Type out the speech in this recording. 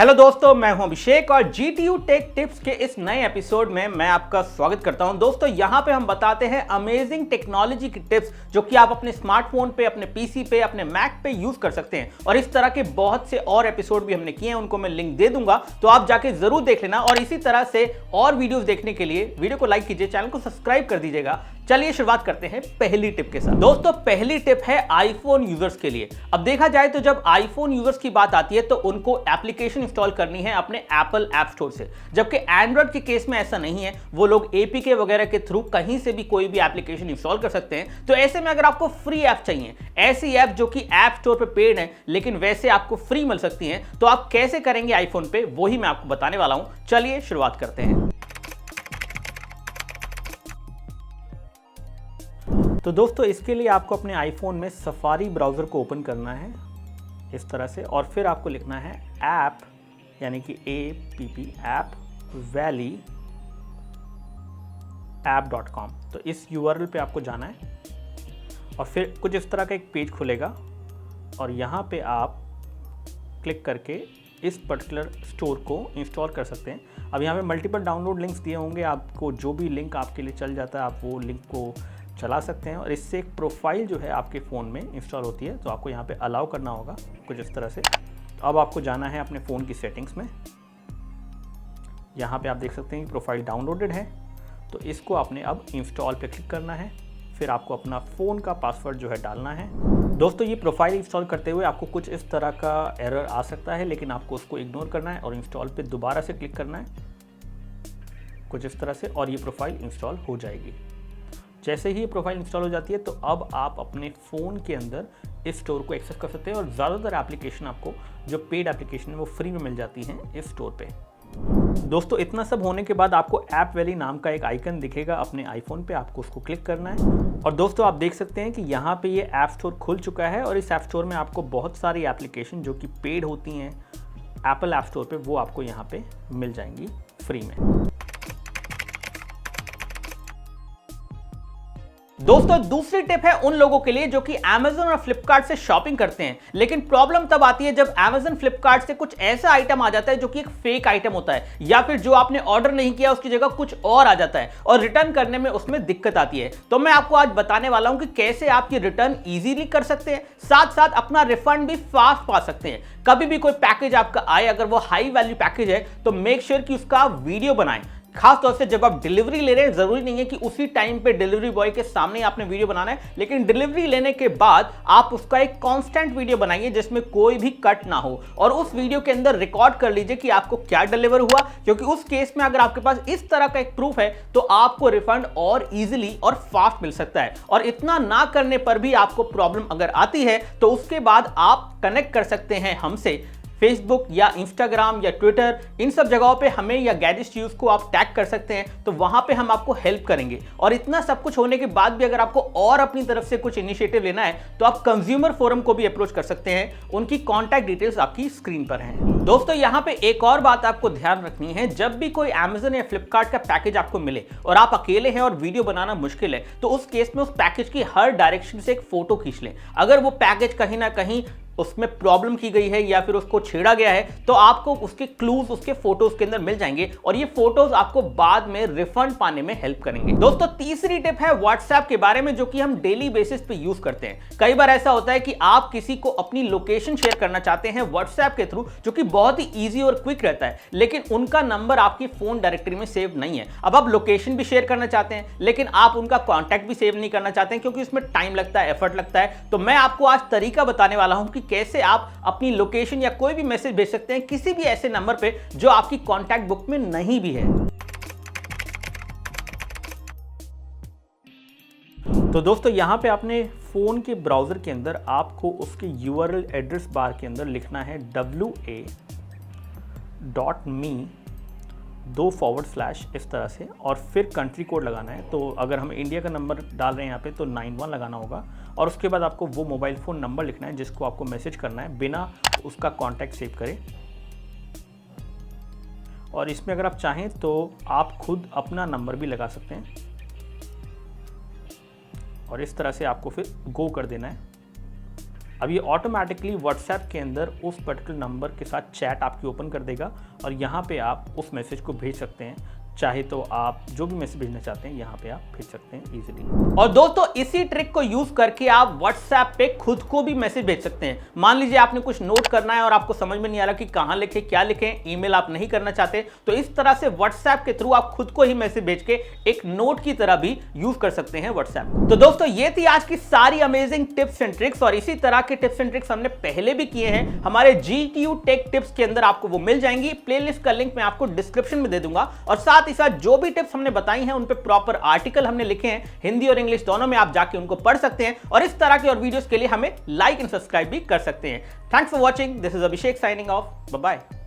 Hello दोस्तों, मैं हूं अभिषेक और GTU टेक टिप्स के इस नए एपिसोड में मैं आपका स्वागत करता हूं। दोस्तों, यहां पे हम बताते हैं अमेजिंग टेक्नोलॉजी की टिप्स जो कि आप अपने स्मार्टफोन पे, अपने पीसी पे, अपने मैक पे यूज कर सकते हैं। और इस तरह के बहुत से और एपिसोड भी हमने किए हैं, उनको मैं लिंक दे दूंगा, तो आप जाके जरूर देख लेना। और इसी तरह से और वीडियोस देखने के लिए वीडियो को लाइक कीजिए, चैनल को सब्सक्राइब कर दीजिएगा। चलिए शुरुआत करते हैं पहली टिप के साथ। दोस्तों, पहली टिप है आईफोन यूजर्स के लिए। अब देखा जाए तो जब आईफोन यूजर्स की बात आती है तो उनको एप्लीकेशन इंस्टॉल करनी है अपने एप्पल ऐप स्टोर से, जबकि एंड्रॉइड के केस में ऐसा नहीं है। वो लोग एपीके वगैरह के थ्रू कहीं से भी कोई भी एप्लीकेशन इंस्टॉल कर सकते हैं। तो ऐसे में अगर आपको फ्री ऐप चाहिए, ऐसी ऐप जो कि ऐप स्टोर पे पेड है लेकिन वैसे आपको फ्री मिल सकती है, तो आप कैसे करेंगे आईफोन पे, वही मैं आपको बताने वाला हूं। चलिए शुरुआत करते हैं। तो दोस्तों, इसके लिए आपको अपने आईफोन में सफारी ब्राउज़र को ओपन करना है इस तरह से, और फिर आपको लिखना है ऐप यानी कि ऐप वैली app.com। तो इस URL पे आपको जाना है और फिर कुछ इस तरह का एक पेज खुलेगा और यहाँ पे आप क्लिक करके इस पर्टिकुलर स्टोर को इंस्टॉल कर सकते हैं। अब यहाँ पे मल्टीपल डाउनलोड लिंक्स दिए होंगे, आपको जो भी लिंक आपके लिए चल जाता है आप वो लिंक को चला सकते हैं। और इससे एक प्रोफाइल जो है आपके फ़ोन में इंस्टॉल होती है, तो आपको यहाँ पे अलाउ करना होगा कुछ इस तरह से। तो अब आपको जाना है अपने फ़ोन की सेटिंग्स में। यहाँ पे आप देख सकते हैं कि प्रोफाइल डाउनलोडेड है, तो इसको आपने अब इंस्टॉल पे क्लिक करना है। फिर आपको अपना फ़ोन का पासवर्ड जो है डालना है। दोस्तों, ये प्रोफाइल इंस्टॉल करते हुए आपको कुछ इस तरह का एरर आ सकता है, लेकिन आपको उसको इग्नोर करना है और इंस्टॉल पे दोबारा से क्लिक करना है कुछ इस तरह से, और ये प्रोफाइल इंस्टॉल हो जाएगी। जैसे ही ये प्रोफाइल इंस्टॉल हो जाती है तो अब आप अपने फ़ोन के अंदर इस स्टोर को एक्सेस कर सकते हैं और ज़्यादातर एप्लीकेशन आपको जो पेड एप्लीकेशन है वो फ्री में मिल जाती हैं इस स्टोर पे। दोस्तों, इतना सब होने के बाद आपको ऐप वैली नाम का एक आइकन दिखेगा अपने आईफोन पे, आपको उसको क्लिक करना है। और दोस्तों, आप देख सकते हैं कि यहाँ पे ये ऐप स्टोर खुल चुका है और इस ऐप स्टोर में आपको बहुत सारी एप्लीकेशन जो कि पेड होती हैं एप्पल ऐप स्टोर पे, वो आपको यहाँ पे मिल जाएंगी फ्री में। दोस्तों, दूसरी टिप है उन लोगों के लिए जो कि Amazon और Flipkart से शॉपिंग करते हैं, लेकिन प्रॉब्लम तब आती है जब Amazon Flipkart से कुछ ऐसा आइटम आ जाता है जो कि एक फेक आइटम होता है, या फिर जो आपने ऑर्डर नहीं किया उसकी जगह कुछ और आ जाता है और रिटर्न करने में उसमें दिक्कत आती है। तो मैं आपको आज बताने वाला हूं कि कैसे आप ये रिटर्न इजीली कर सकते हैं, साथ साथ अपना रिफंड भी फास्ट पा सकते हैं। कभी भी कोई पैकेज आपका आए, अगर वो हाई वैल्यू पैकेज है तो मेक श्योर कि उसका वीडियो बनाएं। खास तौर से जब आप डिलीवरी ले रहे हैं, जरूरी नहीं है कि उसी टाइम पे डिलीवरी बॉय के सामने आपने वीडियो बनाना है, लेकिन डिलीवरी लेने के बाद आप उसका एक कांस्टेंट वीडियो बनाइए जिसमें कोई भी कट ना हो, और उस वीडियो के अंदर रिकॉर्ड कर लीजिए कि आपको क्या डिलीवर हुआ, क्योंकि उस केस में अगर आपके पास इस तरह का एक प्रूफ है तो आपको रिफंड और इजीली और फास्ट मिल सकता है। और इतना ना करने पर भी आपको प्रॉब्लम अगर आती है तो उसके बाद आप कनेक्ट कर सकते हैं हमसे फेसबुक या इंस्टाग्राम या ट्विटर, इन सब जगहों पे हमें या गैजेट्स यूज को आप टैग कर सकते हैं, तो वहां पे हम आपको हेल्प करेंगे। और इतना सब कुछ होने के बाद भी अगर आपको और अपनी तरफ से कुछ इनिशिएटिव लेना है तो आप कंज्यूमर फोरम को भी अप्रोच कर सकते हैं, उनकी कॉन्टैक्ट डिटेल्स आपकी स्क्रीन पर हैं। दोस्तों, यहाँ पे एक और बात आपको ध्यान रखनी है, जब भी कोई Amazon या Flipkart का पैकेज आपको मिले और आप अकेले हैं और वीडियो बनाना मुश्किल है, तो उस केस में उस पैकेज की हर डायरेक्शन से एक फोटो खींच लें। अगर वो पैकेज कहीं ना कहीं उसमें प्रॉब्लम की गई है या फिर उसको छेड़ा गया है तो आपको उसके क्लूज, उसके फोटोज के अंदर मिल जाएंगे और ये फोटोज आपको बाद में रिफंड पाने में हेल्प करेंगे। दोस्तों, तीसरी टिप है व्हाट्सएप के बारे में, जो कि हम डेली बेसिस पे यूज करते हैं। कई बार ऐसा होता है कि आप किसी को अपनी लोकेशन शेयर करना चाहते हैं व्हाट्सएप के थ्रू, जो कि बहुत ही ईजी और क्विक रहता है, लेकिन उनका नंबर आपकी फोन डायरेक्टरी में सेव नहीं है। अब आप लोकेशन भी शेयर करना चाहते हैं लेकिन आप उनका कॉन्टैक्ट भी सेव नहीं करना चाहते हैं, क्योंकि इसमें टाइम लगता है, एफर्ट लगता है। तो मैं आपको आज तरीका बताने वाला हूं कि कैसे आप अपनी लोकेशन या कोई भी मैसेज भेज सकते हैं किसी भी ऐसे नंबर पे जो आपकी कॉन्टैक्ट बुक में नहीं भी है। तो दोस्तों, यहां पे आपने फोन के ब्राउजर के अंदर आपको उसके URL एड्रेस बार के अंदर लिखना है wa.me/, इस तरह से, और फिर कंट्री कोड लगाना है। तो अगर हम इंडिया का नंबर डाल रहे हैं यहाँ पे तो 91 लगाना होगा, और उसके बाद आपको वो मोबाइल फ़ोन नंबर लिखना है जिसको आपको मैसेज करना है बिना उसका कॉन्टैक्ट सेव करें। और इसमें अगर आप चाहें तो आप खुद अपना नंबर भी लगा सकते हैं, और इस तरह से आपको फिर गो कर देना है। अब ये ऑटोमेटिकली व्हाट्सएप के अंदर उस पर्टिकुलर नंबर के साथ चैट आपकी ओपन कर देगा और यहाँ पे आप उस मैसेज को भेज सकते हैं। चाहे तो आप जो भी मैसेज भेजना चाहते हैं यहाँ पे आप भेज सकते हैं इजीली। और दोस्तों इसी ट्रिक को यूज करके आप व्हाट्सएप पे खुद को भी मैसेज भेज सकते हैं। मान लीजिए आपने कुछ नोट करना है और आपको समझ में नहीं आ रहा कि कहां लिखें, क्या लिखें, ईमेल आप नहीं करना चाहते, तो इस तरह से व्हाट्सएप के थ्रू आप खुद को ही मैसेज भेज के एक नोट की तरह भी यूज कर सकते हैं व्हाट्सएप। तो दोस्तों ये थी आज की सारी अमेजिंग टिप्स एंड ट्रिक्स, और इसी तरह के टिप्स एंड ट्रिक्स हमने पहले भी किए हैं हमारे GTU टेक टिप्स के अंदर, आपको वो मिल जाएंगी। प्लेलिस्ट का लिंक मैं आपको डिस्क्रिप्शन में दे दूंगा, और साथ ही साथ जो भी टिप्स हमने बताई हैं उन पे प्रॉपर आर्टिकल हमने लिखे हैं हिंदी और इंग्लिश दोनों में, आप जाके उनको पढ़ सकते हैं और इस तरह के और वीडियोस के लिए हमें लाइक एंड सब्सक्राइब भी कर सकते हैं। Thanks for watching, this is Abhishek signing off, bye bye.